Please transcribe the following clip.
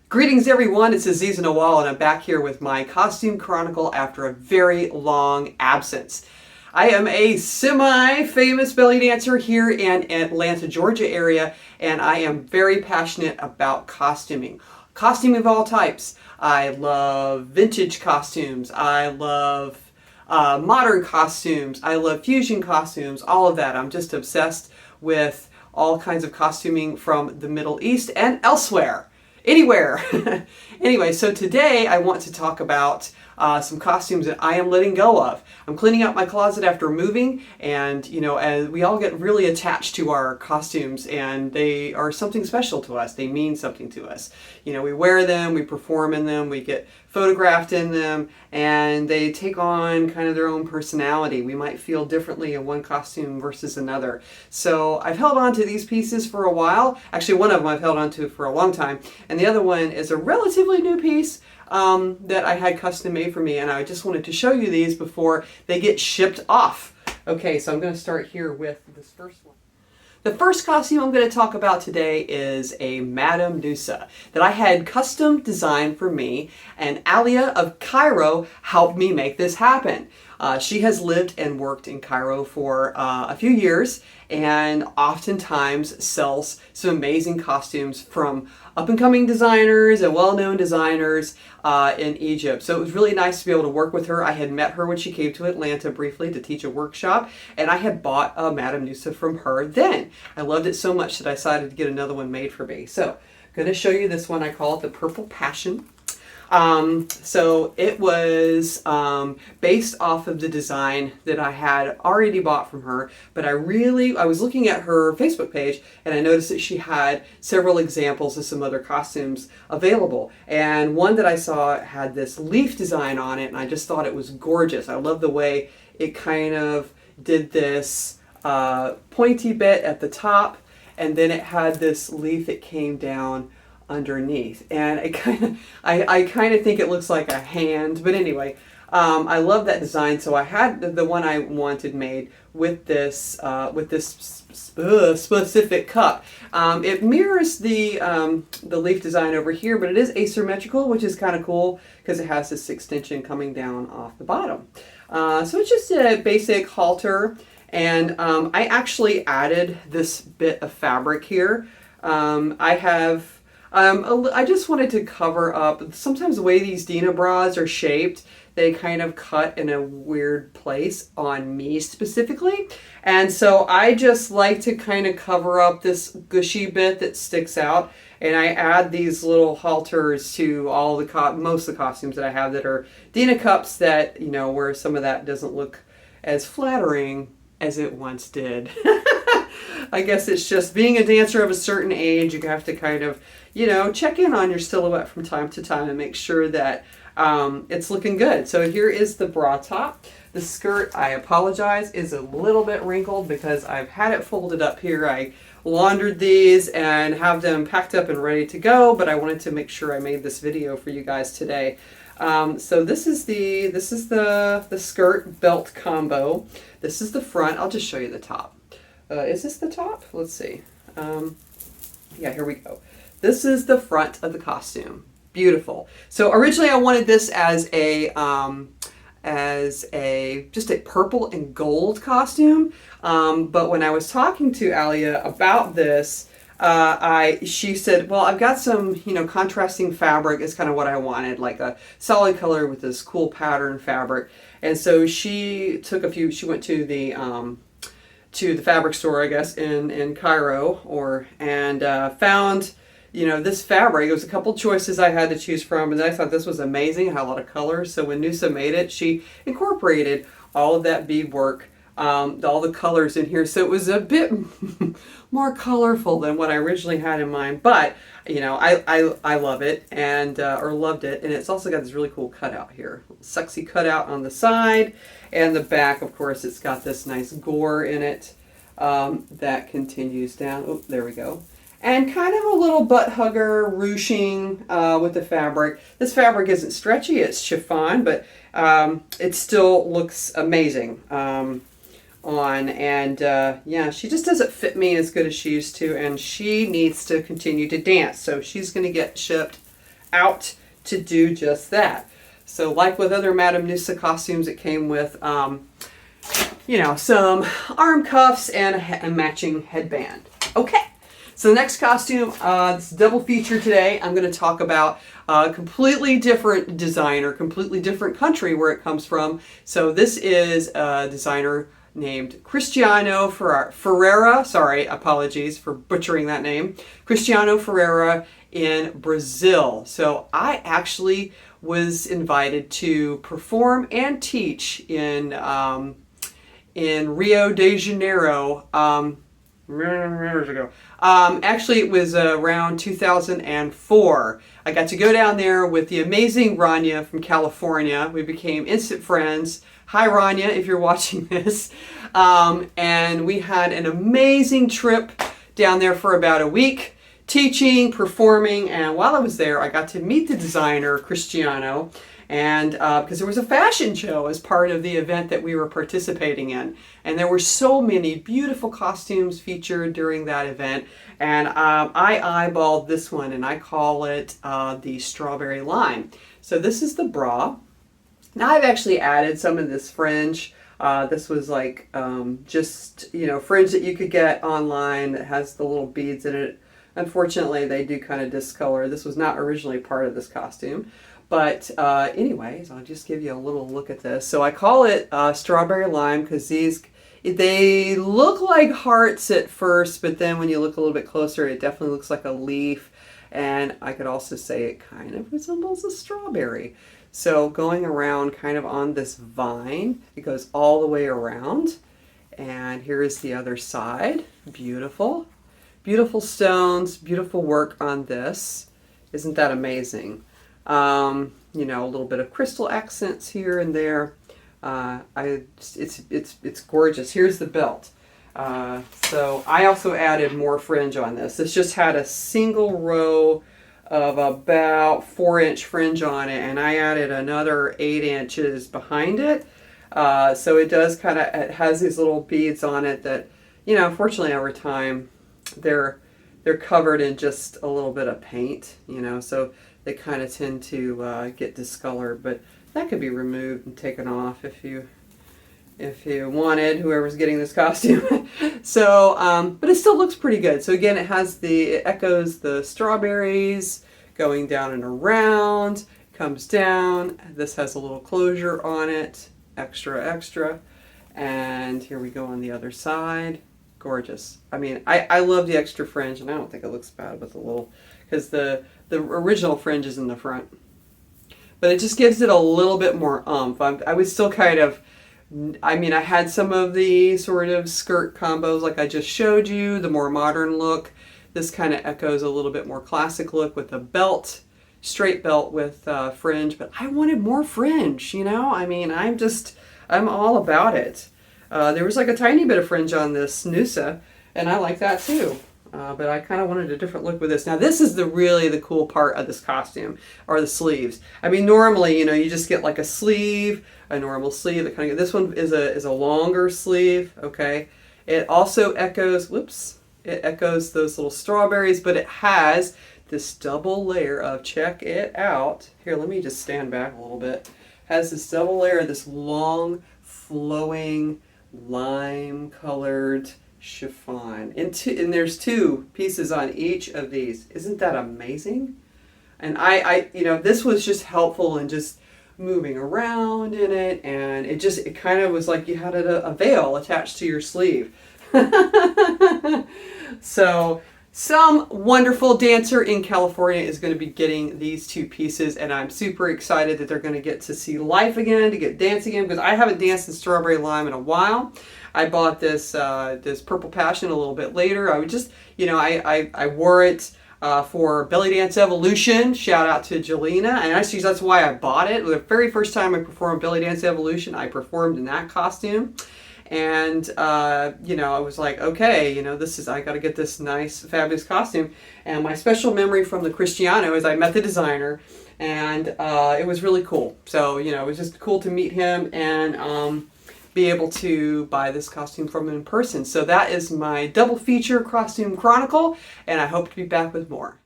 Greetings everyone, it's Aziza Nawal and I'm back here with my costume chronicle after a very long absence. I am a semi-famous belly dancer here in Atlanta, Georgia area, and I am very passionate about costuming. Costuming of all types. I love vintage costumes, I love modern costumes, I love fusion costumes, all of that. I'm just obsessed with all kinds of costuming from the Middle East and elsewhere. Anywhere. Anyway, so today I want to talk about some costumes that I am letting go of. I'm cleaning out my closet after moving, and as we all get really attached to our costumes, and they are something special to us. They mean something to us. We wear them, we perform in them, we get photographed in them, and they take on kind of their own personality. We might feel differently in one costume versus another. So I've held on to these pieces for a while. Actually, one of them I've held on to for a long time, and the other one is a relatively new piece that I had custom made for me, and I just wanted to show you these before they get shipped off. Okay, so I'm going to start here with this first one. The first costume I'm going to talk about today is a Madame Nusa that I had custom designed for me, and Alia of Cairo helped me make this happen. She has lived and worked in Cairo for a few years and oftentimes sells some amazing costumes from up-and-coming designers and well-known designers in Egypt. So it was really nice to be able to work with her. I had met her when she came to Atlanta briefly to teach a workshop, and I had bought a Madame Nusa from her then. I loved it so much that I decided to get another one made for me. So I'm going to show you this one. I call it the Purple Passion. So it was based off of the design that I had already bought from her, but I was looking at her Facebook page and I noticed that she had several examples of some other costumes available, and one that I saw had this leaf design on it, and I just thought it was gorgeous. I love the way it kind of did this pointy bit at the top, and then it had this leaf that came down underneath, and I kind of think it looks like a hand, but anyway, I love that design. So I had the one I wanted made with this specific cup. It mirrors the leaf design over here, but it is asymmetrical, which is kind of cool because it has this extension coming down off the bottom. So it's just a basic halter, and I actually added this bit of fabric here. I just wanted to cover up, sometimes the way these Dina bras are shaped, they kind of cut in a weird place on me specifically. And so I just like to kind of cover up this gushy bit that sticks out. And I add these little halters to all the most of the costumes that I have that are Dina cups that, where some of that doesn't look as flattering as it once did. I guess it's just being a dancer of a certain age, you have to kind of, check in on your silhouette from time to time and make sure that it's looking good. So here is the bra top. The skirt, I apologize, is a little bit wrinkled because I've had it folded up here. I laundered these and have them packed up and ready to go, but I wanted to make sure I made this video for you guys today. So this is the skirt belt combo. This is the front. I'll just show you the top. Is this the top? Let's see. Yeah, here we go. This is the front of the costume. Beautiful. So originally I wanted this as just a purple and gold costume. But when I was talking to Alia about this, she said, well, I've got some, contrasting fabric is kind of what I wanted, like a solid color with this cool pattern fabric. And so she went to the fabric store, I guess, in Cairo, and found, this fabric. It was a couple choices I had to choose from, and I thought this was amazing. It had a lot of colors. So when Nusa made it, she incorporated all of that beadwork, all the colors in here. So it was a bit more colorful than what I originally had in mind. But, I love it, and or loved it. And it's also got this really cool cutout here. Sexy cutout on the side. And the back, of course, it's got this nice gore in it that continues down. Oh, there we go. And kind of a little butt hugger ruching with the fabric. This fabric isn't stretchy, it's chiffon, but it still looks amazing on. And yeah, she just doesn't fit me as good as she used to, and she needs to continue to dance. So she's going to get shipped out to do just that. So like with other Madame Noosa costumes, it came with, you know, some arm cuffs and a matching headband. Okay. So the next costume, it's a double feature today. I'm going to talk about a completely different designer, completely different country where it comes from. So this is a designer named Cristiano Ferreira. Sorry, apologies for butchering that name. Cristiano Ferreira in Brazil. So I actually was invited to perform and teach in Rio de Janeiro. Years ago. Actually, it was around 2004. I got to go down there with the amazing Rania from California. We became instant friends. Hi, Rania, if you're watching this. And we had an amazing trip down there for about a week, teaching, performing, and while I was there, I got to meet the designer, Cristiano, and because there was a fashion show as part of the event that we were participating in. And there were so many beautiful costumes featured during that event. And I eyeballed this one, and I call it the Strawberry Lime. So this is the bra. Now I've actually added some of this fringe. This was like just, you know, fringe that you could get online that has the little beads in it. Unfortunately, they do kind of discolor. This was not originally part of this costume. But anyways, I'll just give you a little look at this. So I call it Strawberry Lime because they look like hearts at first, but then when you look a little bit closer, it definitely looks like a leaf. And I could also say it kind of resembles a strawberry. So going around kind of on this vine, it goes all the way around. And here is the other side. Beautiful. Beautiful stones, beautiful work on this. Isn't that amazing? You know, a little bit of crystal accents here and there. It's gorgeous. Here's the belt. So I also added more fringe on this. This just had a single row of about 4-inch fringe on it, and I added another 8 inches behind it. So it does kind of, it has these little beads on it that, you know, unfortunately over time they're covered in just a little bit of paint, you know, so they kind of tend to get discolored, but that could be removed and taken off if you wanted, whoever's getting this costume. So, but it still looks pretty good. So again, it echoes the strawberries going down and around, comes down. This has a little closure on it, extra. And here we go on the other side. Gorgeous. I mean, I love the extra fringe, and I don't think it looks bad with the little, because the original fringe is in the front. But it just gives it a little bit more oomph. I was still kind of, I mean, I had some of the sort of skirt combos like I just showed you, the more modern look. This kind of echoes a little bit more classic look with a belt, straight belt with fringe. But I wanted more fringe, you know? I mean, I'm all about it. There was like a tiny bit of fringe on this Noosa, and I like that too. But I kind of wanted a different look with this. Now this is really the cool part of this costume, are the sleeves. I mean, normally, you know, you just get like a sleeve, a normal sleeve. That kind of, this one is a longer sleeve. Okay. It also echoes. It echoes those little strawberries, but it has this double layer of, check it out. Here, let me just stand back a little bit. Has this double layer of this long, flowing, lime-colored chiffon. And there's 2 pieces on each of these. Isn't that amazing? And I you know, this was just helpful in just moving around in it, and it kind of was like you had a veil attached to your sleeve. So some wonderful dancer in California is going to be getting these 2 pieces, and I'm super excited that they're going to get to see life again, to get dancing again, because I haven't danced in Strawberry Lime in a while. I bought this this Purple Passion a little bit later. I would just, you know, I wore it for Belly Dance Evolution. Shout out to Jelena. And actually, that's why I bought it. The very first time I performed Belly Dance Evolution, I performed in that costume. And, you know, I was like, okay, you know, I got to get this nice, fabulous costume. And my special memory from the Cristiano is I met the designer, and it was really cool. So, you know, it was just cool to meet him and be able to buy this costume from him in person. So that is my double feature costume chronicle, and I hope to be back with more.